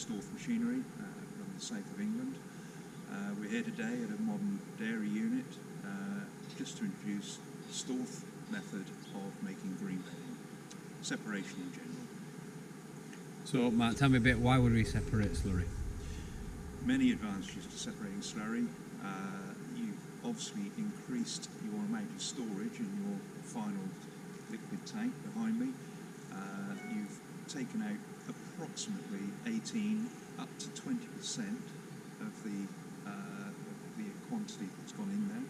Storth machinery from the south of England. We're here today at a modern dairy unit just to introduce the storth method of making green bedding, separation in general. So Mark, tell me a bit, why would we separate slurry? Many advantages to separating slurry. You've obviously increased your amount of storage in your final liquid tank behind me. You've taken out approximately 18 up to 20% of the quantity that's gone in there.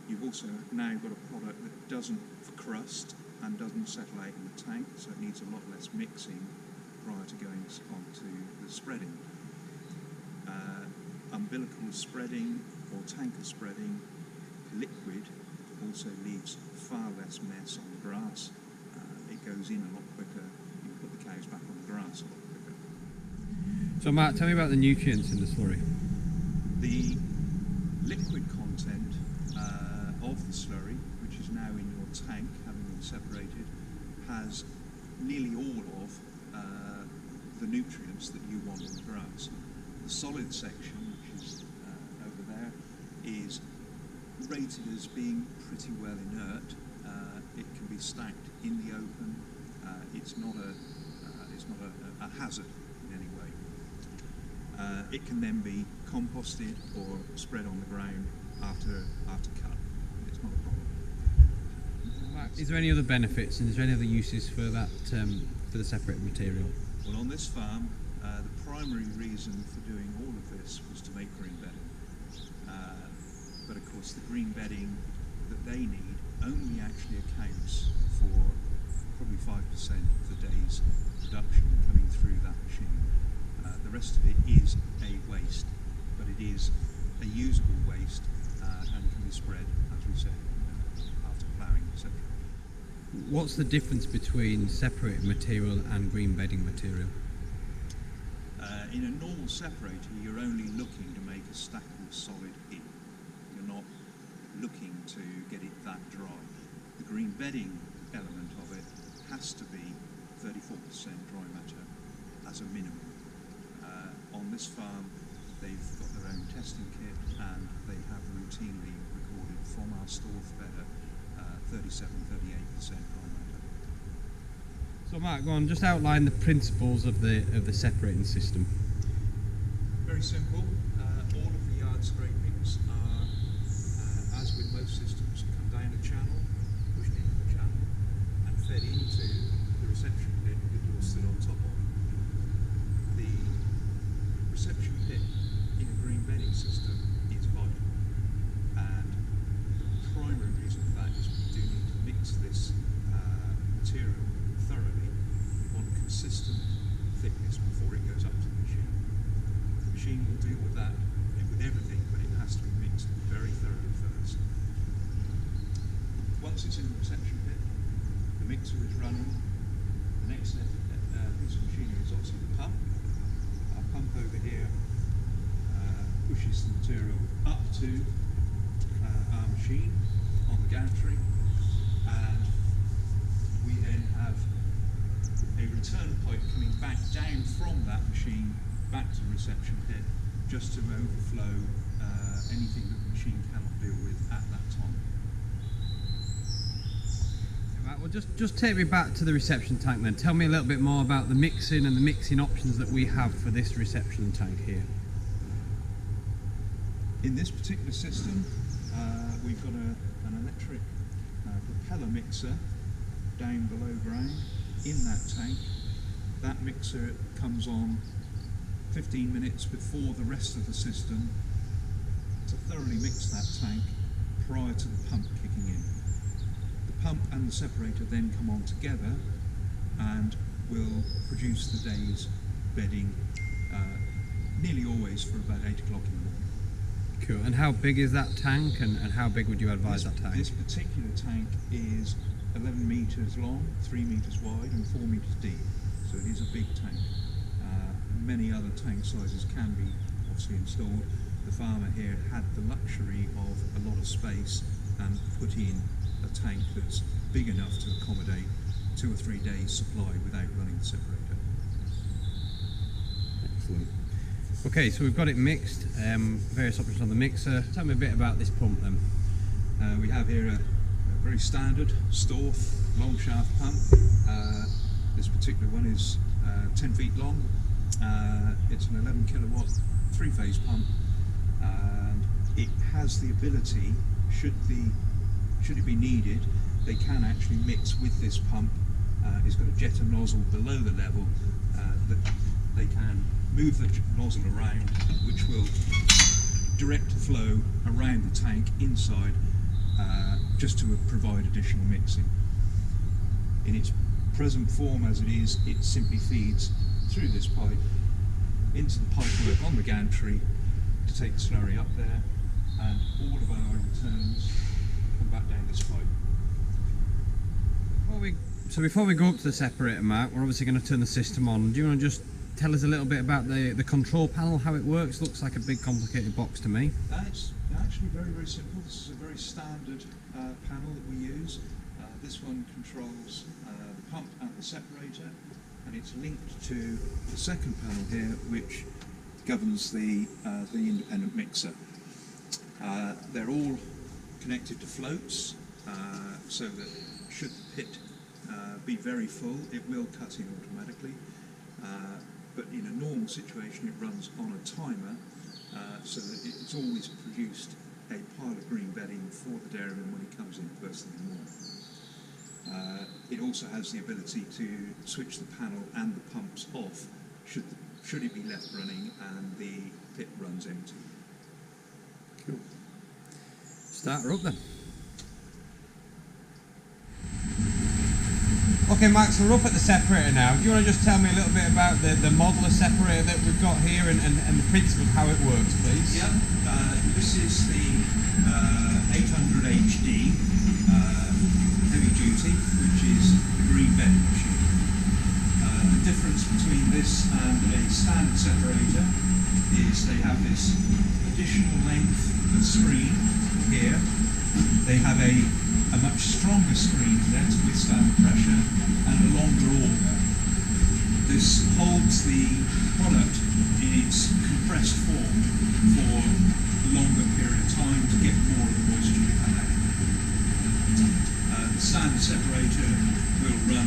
You've also now got a product that doesn't crust and doesn't settle out in the tank, so it needs a lot less mixing prior to going on to the spreading. Umbilical spreading or tanker spreading liquid also leaves far less mess on the grass. It goes in a lot quicker. You can put the cows back on the grass a lot quicker. So Mark, tell me about the nutrients in the slurry. The liquid content of the slurry, which is now in your tank, having been separated, has nearly all of the nutrients that you want in the grass. The solid section, which is over there, is rated as being pretty well inert. It can be stacked in the open. It's not a hazard in any way. It can then be composted or spread on the ground after cut. It's not a problem. Mark, is there any other benefits and is there any other uses for that for the separated material? Well, on this farm, the primary reason for doing all of this was to make green bedding. But of course, the green bedding that they need only actually accounts for probably 5% of the day's production coming through that machine. The rest of it is a waste, but it is a usable waste and can be spread, as we said, after ploughing, etc. What's the difference between separated material and green bedding material? In a normal separator, you're only looking to make a stackable solid in. You're not looking to get it that dry. The green bedding element of it has to be 34% dry matter as a minimum. On this farm, they've got their own testing kit and they have routinely recorded from our storth bedder 37–38% dry matter. So Mark, go on, just outline the principles of the separating system. Very simple. All of the yard scrapings are, as with most systems, come down a channel, pushed into the channel, and fed into the reception pit that you're stood on top of. The reception pit in a green bedding system is vital, and the primary reason for that is we do need to mix this material thoroughly. We want a consistent thickness before it goes up to the machine. The machine will deal with that with everything, but it has to be mixed very thoroughly first. Once it's in the reception pit, the mixer is running. The next piece of machinery is obviously the pump. Our pump over here pushes the material up to our machine on the gantry, and we then have a return pipe coming back down from that machine back to the reception pit, just to overflow anything that the machine cannot deal with at that time. Right, well, just take me back to the reception tank then. Tell me a little bit more about the mixing and the mixing options that we have for this reception tank here. In this particular system, we've got an electric propeller mixer down below ground in that tank. That mixer comes on 15 minutes before the rest of the system to thoroughly mix that tank prior to the pump kicking in. The pump and the separator then come on together and will produce the day's bedding nearly always for about 8 o'clock in the morning. Cool. And how big is that tank, and how big would you advise that tank? This particular tank is 11 metres long, 3 metres wide and 4 metres deep, so it is a big tank. Many other tank sizes can be obviously installed. The farmer here had the luxury of a lot of space and put in a tank that's big enough to accommodate 2 or 3 days supply without running the separator. Excellent. Okay, so we've got it mixed, various options on the mixer. Tell me a bit about this pump then. We have here a very standard Storth long shaft pump. This particular one is 10 feet long. It's an 11 kilowatt 3-phase pump, and it has the ability, should it be needed, they can actually mix with this pump. It's got a jetter nozzle below the level that they can move the nozzle around, which will direct the flow around the tank inside, just to provide additional mixing. In its present form as it is, it simply feeds through this pipe into the pipework on the gantry to take the slurry up there, and all of our returns come back down this pipe. Before we go up to the separator, Mark, we're obviously going to turn the system on. Do you want to just tell us a little bit about the control panel, how it works? Looks like a big complicated box to me. It's actually very, very simple. This is a very standard panel that we use. This one controls the pump and the separator, and it's linked to the second panel here, which governs the independent mixer. They're all connected to floats, so that should the pit be very full, it will cut in automatically. But in a normal situation, it runs on a timer, so that it's always produced a pile of green bedding for the dairyman when he comes in first thing in the morning. It also has the ability to switch the panel and the pumps off should it be left running and the pit runs empty. Cool. Start her up then. Okay, Mark, so we're up at the separator now. Do you want to just tell me a little bit about the model of separator that we've got here and the principle of how it works, please? Yeah, this is the 800 HD heavy duty, which is the green bedding machine. The difference between this and a standard separator is they have this additional length of screen here. They have a much stronger screen there to withstand the pressure, and a longer auger. This holds the product in its compressed form for a longer period of time to get more of the moisture to come out. The standard separator will run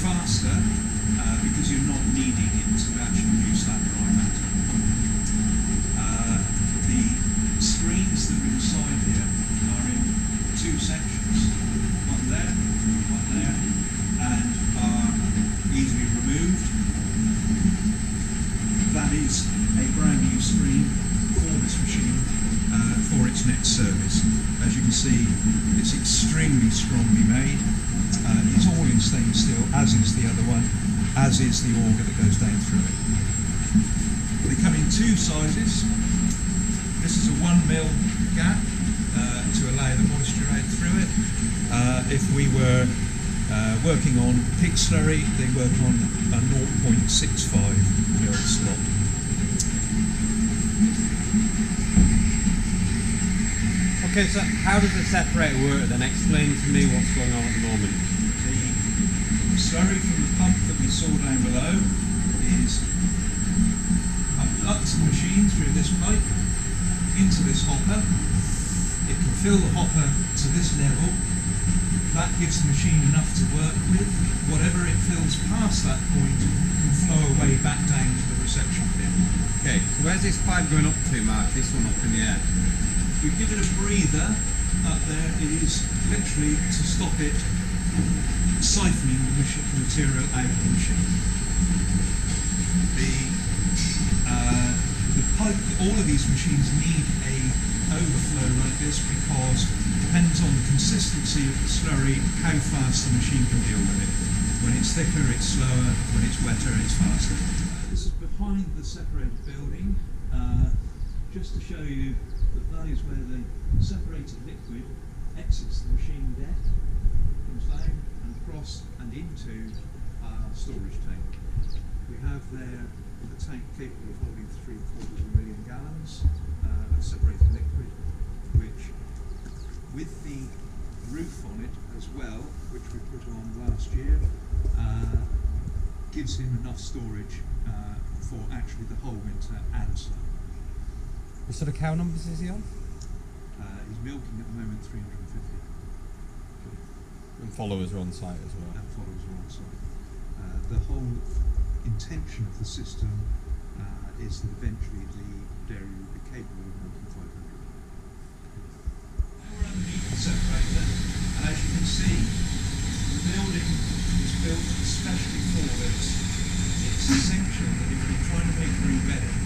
faster because you're not needing it to actually produce that dry matter. The screens that are inside here are in two sections, one there, and are easily removed. That is a brand new screen for this machine for its next service. As you can see, it's extremely strongly made. It's all in stainless steel, as is the other one, as is the auger that goes down through it. They come in two sizes. This is a 1 mil gap to allow the moisture out through it. If we were working on pig slurry, they work on a 0.65 mil slot. Okay, so how does the separator work then? Explain to me what's going on at the moment. The slurry from the pump that we saw down below is pumped up to the machine through this pipe into this hopper. It can fill the hopper to this level. That gives the machine enough to work with. Whatever it fills past that point can flow away back down to the reception pit. Okay, so where's this pipe going up to, Mark? This one up in the air? We give it a breather up there. It is literally to stop it siphoning the material out of the machine. The pipe, all of these machines need a overflow like this because it depends on the consistency of the slurry, how fast the machine can deal with it. When it's thicker, it's slower. When it's wetter, it's faster. This is behind the separated building, just to show you that that is where the separated liquid exits the machine deck, comes down and across and into our storage tank. We have there a tank capable of holding 750,000 gallons of separated liquid, which, with the roof on it as well, which we put on last year, gives him enough storage for actually the whole winter and summer. What sort of cow numbers is he on? He's milking at the moment 350. And followers are on site as well. And followers are on site. The whole intention of the system is that eventually the dairy will be capable of milking 500. We're underneath the separator, and as you can see, the building is built especially for this. It's essential that if you're trying to make green bedding,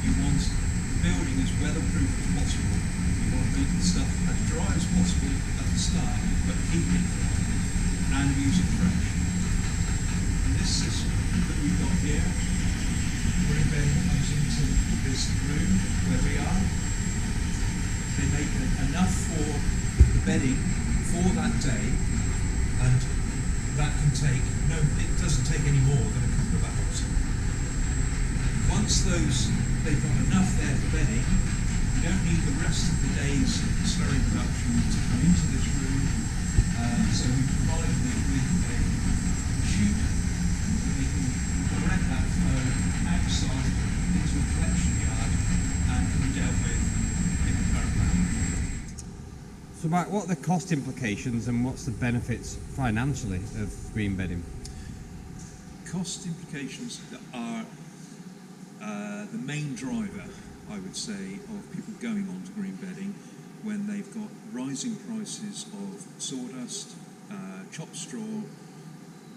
you want the building as weatherproof as possible. You want to make the stuff as dry as possible at the start, but keep it dry and use it fresh. And this system that we've got here, green bedding comes into this room where we are. They make enough for the bedding for that day, and that can take, it doesn't take any more than a couple of hours. Once they've got enough there for bedding, you don't need the rest of the day's slurry production to come into this room. So we provide them with a chute that they can direct that flow outside into a collection yard and can be dealt with in the current manner. So Mark, what are the cost implications and what's the benefits financially of green bedding? Cost implications are the main driver, I would say, of people going on to green bedding when they've got rising prices of sawdust, chopped straw,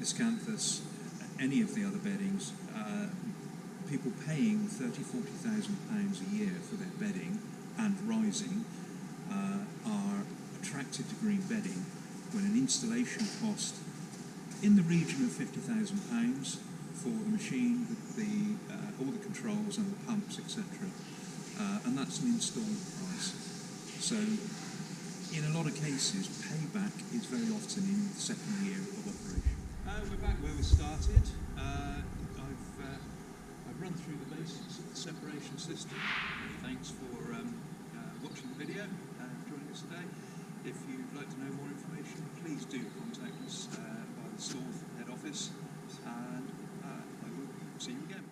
miscanthus, any of the other beddings. People paying £30,000–40,000 a year for their bedding and rising are attracted to green bedding when an installation cost in the region of £50,000 for the machine, all the controls and the pumps, etc. And that's an installed price. So in a lot of cases, payback is very often in the second year of operation. We're back where we started. I've run through the basics of the separation system. Thanks for watching the video and joining us today. If you'd like to know more information, please do contact us by the storth head office, and I will see you again.